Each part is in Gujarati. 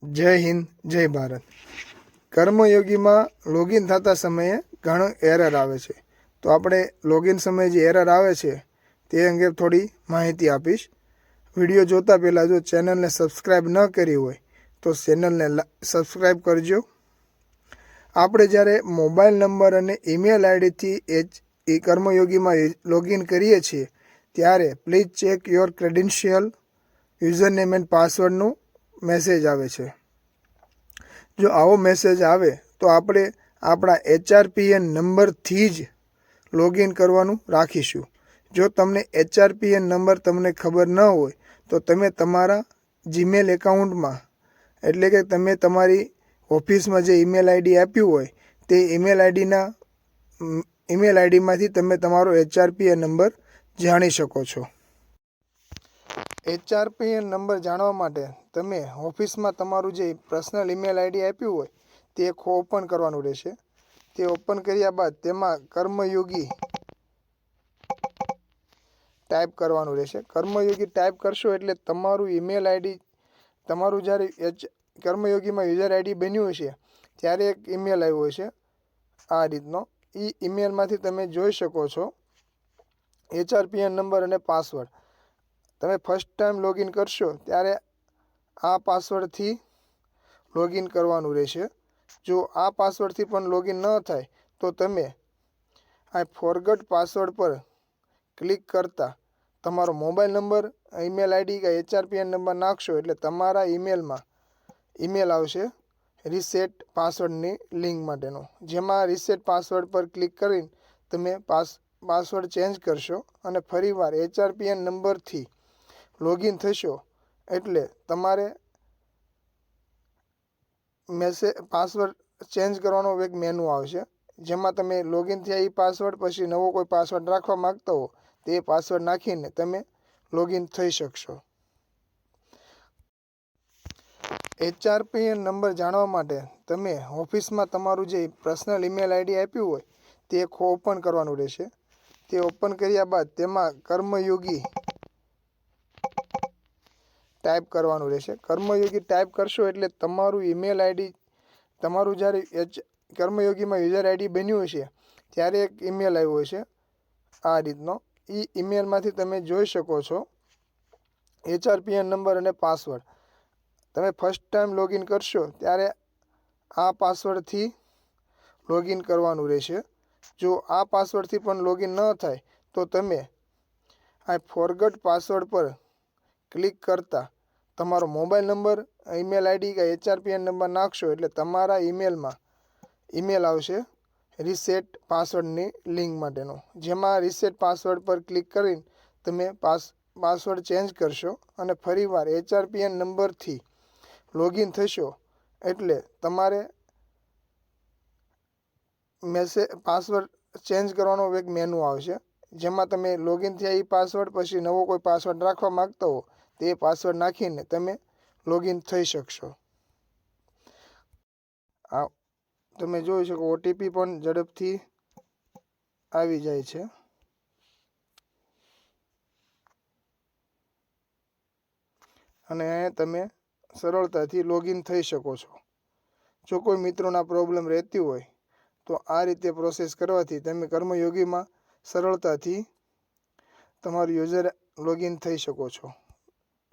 જય હિન્દ, જય ભારત. કર્મયોગીમાં લોગિન થતા સમયે ઘણો એરર આવે છે. તો આપણે લોગિન સમયે જે એરર આવે છે તે અંગે થોડી માહિતી આપીશ. વિડીયો જોતા પહેલાં જો ચેનલને સબસ્ક્રાઈબ ન કરી હોય તો ચેનલને સબસ્ક્રાઈબ કરજો. આપણે જ્યારે મોબાઈલ નંબર અને ઈમેલ આઈડીથી એ કર્મયોગીમાં લોગિન કરીએ છીએ ત્યારે please check your credential, user name and પાસવર્ડનું મેસેજ આવે છે. જો આવો મેસેજ આવે તો આપણે આપણા HRPN નંબરથી જ લોગિન કરવાનું રાખીશું. જો તમને HRPN નંબર તમને ખબર ન હોય તો તમે તમારા જીમેલ એકાઉન્ટમાં એટલે કે તમે તમારી ઓફિસમાં જે ઈમેલ આઈડી આપ્યું હોય તે ઈમેલ આઈડીમાંથી તમે તમારો HRPN નંબર જાણી શકો છો. HRPN નંબર જાણવા માટે તમે ઓફિસમાં તમારું જે પર્સનલ ઈમેલ આઈડી આપ્યું હોય તે ઓપન કરવાનું રહેશે. તે ઓપન કર્યા બાદ તેમાં કર્મયોગી ટાઈપ કરવાનું રહેશે. કર્મયોગી ટાઈપ કરશો એટલે તમારું ઈમેલ આઈડી, તમારું જ્યારે કર્મયોગીમાં યુઝર આઈડી બન્યું હશે ત્યારે એક ઈમેલ આવ્યો હશે આ રીતનો. એ ઈમેલમાંથી તમે જોઈ શકો છો HRPN નંબર અને પાસવર્ડ. તમે ફર્સ્ટ ટાઈમ લોગિન કરશો ત્યારે આ પાસવર્ડથી લોગિન કરવાનું રહેશે. જો આ પાસવર્ડથી પણ લોગિન ન થાય તો તમે આ ફોરગટ પાસવર્ડ પર ક્લિક કરતા તમારો મોબાઈલ નંબર, ઈમેલ આઈડી કે HRPN નંબર નાખશો એટલે તમારા ઈમેલમાં ઈમેલ આવશે રીસેટ પાસવર્ડની લિંક માટેનો. જેમાં રીસેટ પાસવર્ડ પર ક્લિક કરીને તમે પાસવર્ડ ચેન્જ કરશો અને ફરીવાર HRPN નંબરથી લોગિન થશો એટલે તમારે પાસવર્ડ ચેન્જ કરવાનો એક મેનુ આવશે. જેમાં તમે લોગિન થયા એ પાસવર્ડ પછી નવો કોઈ પાસવર્ડ રાખવા માગતા હો તે પાસવર્ડ નાખીને તમે લોગિન થઈ શકશો. HRPN નંબર જાણવા માટે તમે ઓફિસમાં તમારું જે પર્સનલ ઈમેલ આઈડી આપ્યું હોય તે ઓપન કરવાનું રહેશે. તે ઓપન કર્યા બાદ તેમાં કર્મયોગી ટાઈપ કરવાનું રહેશે. કર્મયોગી ટાઈપ કરશો એટલે તમારું ઈમેલ આઈડી, તમારું જ્યારે કર્મયોગીમાં યુઝર આઈડી બન્યું હશે ત્યારે એક ઈમેલ આવ્યો હશે આ રીતનો. એ ઈમેલમાંથી તમે જોઈ શકો છો HRPN નંબર અને પાસવર્ડ. તમે ફર્સ્ટ ટાઈમ લોગિન કરશો ત્યારે આ પાસવર્ડથી લોગિન કરવાનું રહેશે. જો આ પાસવર્ડથી પણ લોગિન ન થાય તો તમે આ ફોરગટ પાસવર્ડ પર ક્લિક કરતા તમારો મોબાઈલ નંબર, ઈમેલ આઈડી કે HRPN નંબર નાખશો એટલે તમારા ઈમેલમાં ઈમેલ આવશે રીસેટ પાસવર્ડની લિંક માટેનો. જેમાં રીસેટ પાસવર્ડ પર ક્લિક કરીને તમે પાસવર્ડ ચેન્જ કરશો અને ફરીવાર HRPN નંબરથી લોગિન થશો એટલે તમારે પાસવર્ડ ચેન્જ કરવાનો એક મેનુ આવશે. જેમાં તમે લોગિન થયા એ પાસવર્ડ પછી નવો કોઈ પાસવર્ડ રાખવા માગતા હો તે પાસવર્ડ નાખીને તમે લોગિન થઈ શકશો. આ તમે જોઈ શકો OTP પણ ઝડપથી આવી જાય છે. અને તમે સરળતાથી લોગિન થઈ શકો છો. જો કોઈ મિત્રોના પ્રોબ્લેમ રહેતી હોય તો આ રીતે પ્રોસેસ કરવાથી તમે કર્મયોગીમાં સરળતાથી તમારું યુઝર લોગિન થઈ શકો છો.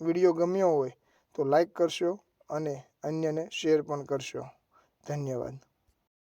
વિડીયો ગમ્યો હોય તો લાઈક કરશો અને અન્યને શેર પણ કરશો. ધન્યવાદ.